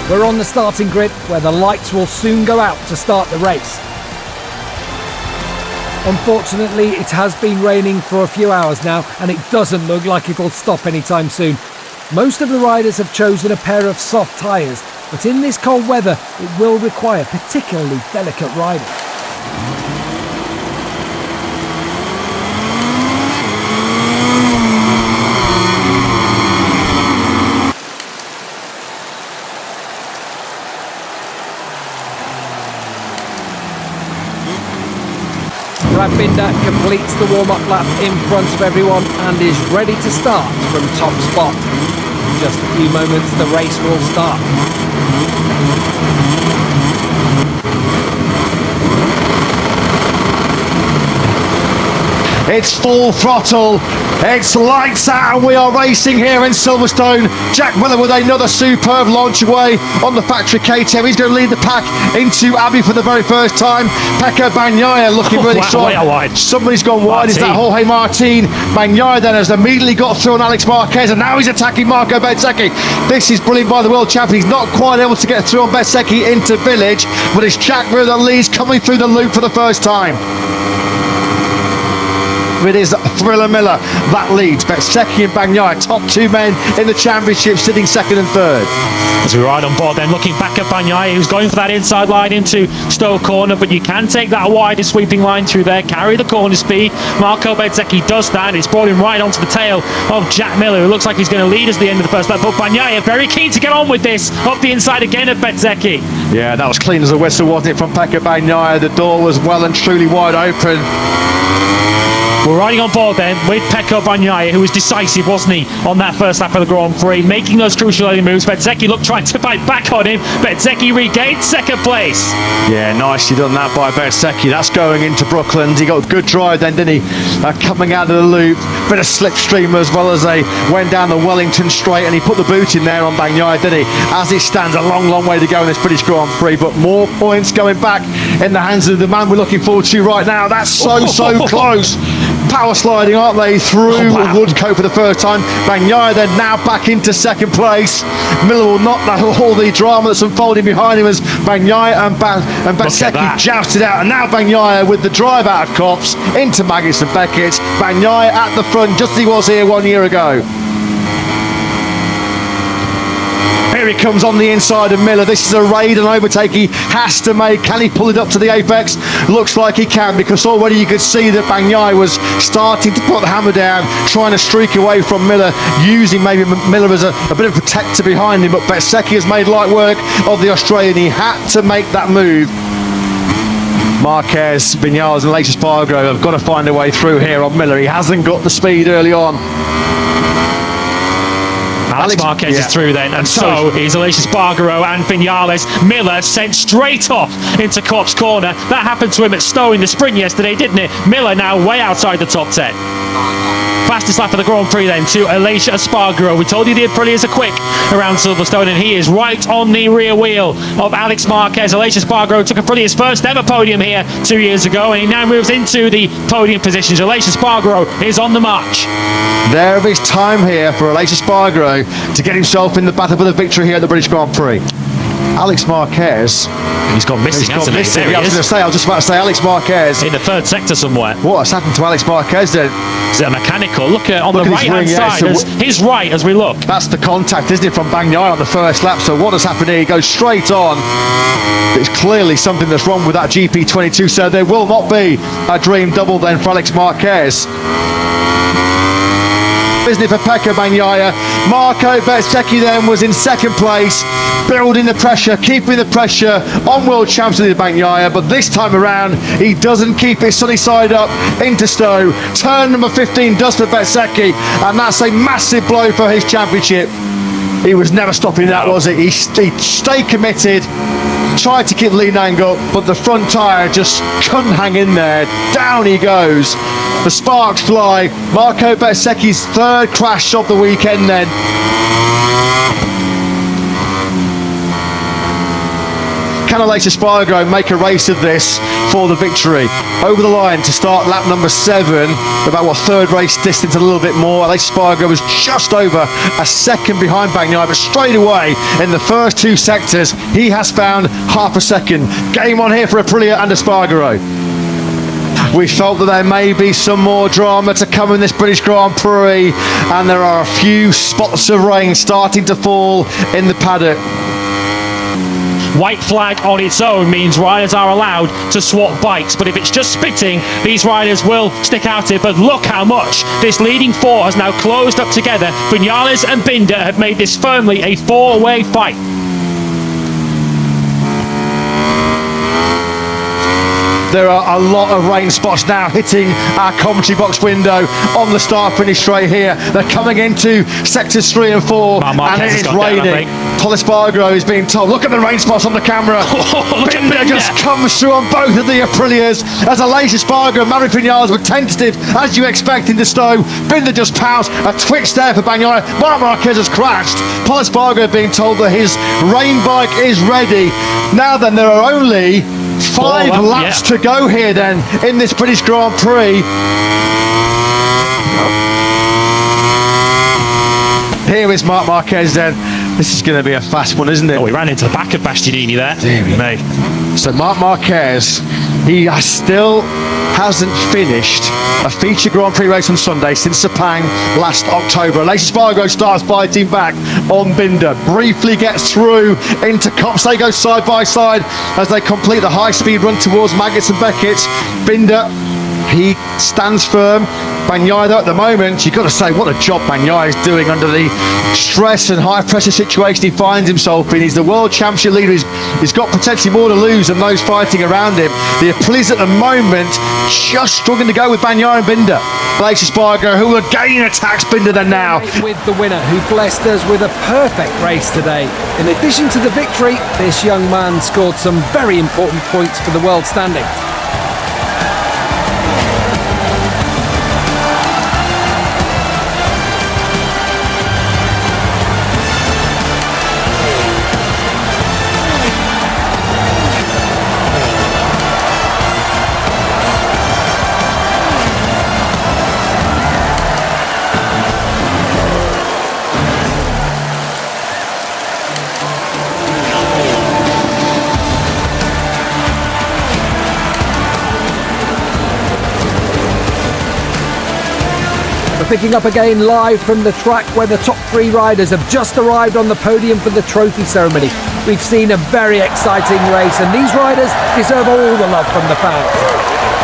We're on the starting grid where the lights will soon go out to start the race. Unfortunately, it has been raining for a few hours now and it doesn't look like it'll stop anytime soon. Most of the riders have chosen a pair of soft tyres, but in this cold weather it will require particularly delicate riding. Brad Binder completes the warm-up lap in front of everyone and is ready to start from top spot. In just a few moments the race will start. It's full throttle, it's lights out, and we are racing here in Silverstone. Jack Miller with another superb launch away on the factory KTM. He's going to lead the pack into Abbey for the very first time. Pecco Bagnaia looking really strong. Somebody's gone wide. Is that Jorge Martin? Bagnaia then has immediately got through on Alex Marquez, and now he's attacking Marco Bezzecchi. This is brilliant by the world champion. He's not quite able to get through on Bezzecchi into Village, but it's Jack Miller that leads, coming through the loop for the first time. It is Thriller Miller that leads. Bezzecchi and Bagnaia, top two men in the championship, sitting second and third. As we ride on board then, looking back at Bagnaia, who's going for that inside line into Stowe corner, but you can take that wide and sweeping line through there, carry the corner speed. Marco Bezzecchi does that. It's brought him right onto the tail of Jack Miller, who looks like he's going to lead us at the end of the first lap. But Bagnaia very keen to get on with this, up the inside again of Bezzecchi. Yeah, that was clean as a whistle, wasn't it, from Pecco Bagnaia? The door was well and truly wide open. We're riding on board then with Pecco Bagnaia, who was decisive, wasn't he, on that first lap of the Grand Prix, making those crucial early moves. Bezzecchi looked trying to bite back on him. Bezzecchi regained second place. Yeah, nicely done that by Bezzecchi. That's going into Brooklands. He got a good drive then, didn't he? Coming out of the loop, bit of slipstream as well as they went down the Wellington straight, and he put the boot in there on Bagnaia, didn't he? As it stands, a long, long way to go in this British Grand Prix, but more points going back in the hands of the man we're looking forward to right now. That's so close. Power sliding, aren't they, through Woodcote for the first time. Bagnaia then now back into second place. Miller will not know all the drama that's unfolding behind him as Bagnaia and Bezzecchi jousted out, and now Bagnaia with the drive out of Copse into Maggis and Beckett. Bagnaia at the front just as he was here 1 year ago. Here he comes on the inside of Miller. This is a raid and overtake he has to make. Can he pull it up to the apex? Looks like he can, because already you could see that Bagnaia was starting to put the hammer down, trying to streak away from Miller, using maybe Miller as a bit of a protector behind him. But Bezzecchi has made light work of the Australian. He had to make that move. Marquez, Viñales and Aleix Espargaro have got to find a way through here on Miller. He hasn't got the speed early on. Alex Marquez is through then, and so is Aleix Espargaro and Viñales. Miller sent straight off into Copse corner. That happened to him at Stowe in the sprint yesterday, didn't it? Miller now way outside the top 10. Fastest lap of the Grand Prix then to Aleix Espargaro. We told you the Aprilias are quick around Silverstone, and he is right on the rear wheel of Alex Marquez. Aleix Espargaro took Aprilia's first ever podium here 2 years ago, and he now moves into the podium positions. Aleix Espargaro is on the march. There is time here for Aleix Espargaro to get himself in the battle for the victory here at the British Grand Prix. Alex Marquez. He's gone missing, hasn't he? I was just about to say Alex Marquez. In the third sector somewhere. What has happened to Alex Marquez then? Is it a mechanical? Look at on the right-hand side. His right as we look. That's the contact, isn't it, from Bagnaia on the first lap. So what has happened here? He goes straight on. It's clearly something that's wrong with that GP22. So there will not be a dream double then for Alex Marquez. Isn't it, for Pecco Bagnaia? Marco Bezzecchi then was in second place, building the pressure, keeping the pressure on world champion Bagnaia, but this time around he doesn't keep his sunny side up into Stowe. Turn number 15 does for Bezzecchi, and that's a massive blow for his championship. He was never stopping that, was it? He stayed committed, tried to keep the lead angle, but the front tyre just couldn't hang in there. Down he goes. The sparks fly. Marco Bezzecchi's third crash of the weekend then. can Aleix Espargaro make a race of this for the victory? Over the line to start lap number 7, about third race distance, a little bit more. Aleix Espargaro was just over a second behind Bagnaia, but straight away in the first 2 sectors, he has found half a second. Game on here for Aprilia and Espargaro. We felt that there may be some more drama to come in this British Grand Prix, and there are a few spots of rain starting to fall in the paddock. White flag on its own means riders are allowed to swap bikes, but if it's just spitting, these riders will stick out it. But look how much this leading 4 has now closed up together. Viñales and Binder have made this firmly a 4-way fight. There are a lot of rain spots now hitting our commentary box window on the start-finish straight here. They're coming into sectors 3 and 4, and it is raining. Paul Espargaro is being told, look at the rain spots on the camera. Binder just comes through on both of the Aprilias as Aleix Espargaro and Maverick Viñales were tentative, as you expect in the snow. Binder just pounced, a twitch there for Bagnaia. Marc Marquez has crashed. Paul Espargaro being told that his rain bike is ready. Now then, there are only 5 laps to go here then in this British Grand Prix. Here is Marc Marquez then. This is going to be a fast one, isn't it? Oh, we ran into the back of Bastianini there. So Marc Marquez, he still hasn't finished a feature Grand Prix race on Sunday since Sepang last October. Aleix Espargaro starts fighting back on Binder, briefly gets through into Copse. They go side by side as they complete the high-speed run towards Maggots and Beckett. Binder, he stands firm. Bagnaia, at the moment, you've got to say what a job Bagnaia is doing under the stress and high pressure situation he finds himself in. He's the world championship leader. He's got potentially more to lose than those fighting around him. The Aprilias at the moment just struggling to go with Bagnaia and Binder. Aleix Espargaro, who again attacks Binder then now. With the winner, who blessed us with a perfect race today. In addition to the victory, this young man scored some very important points for the world standing. Picking up again live from the track where the top 3 riders have just arrived on the podium for the trophy ceremony. We've seen a very exciting race, and these riders deserve all the love from the fans.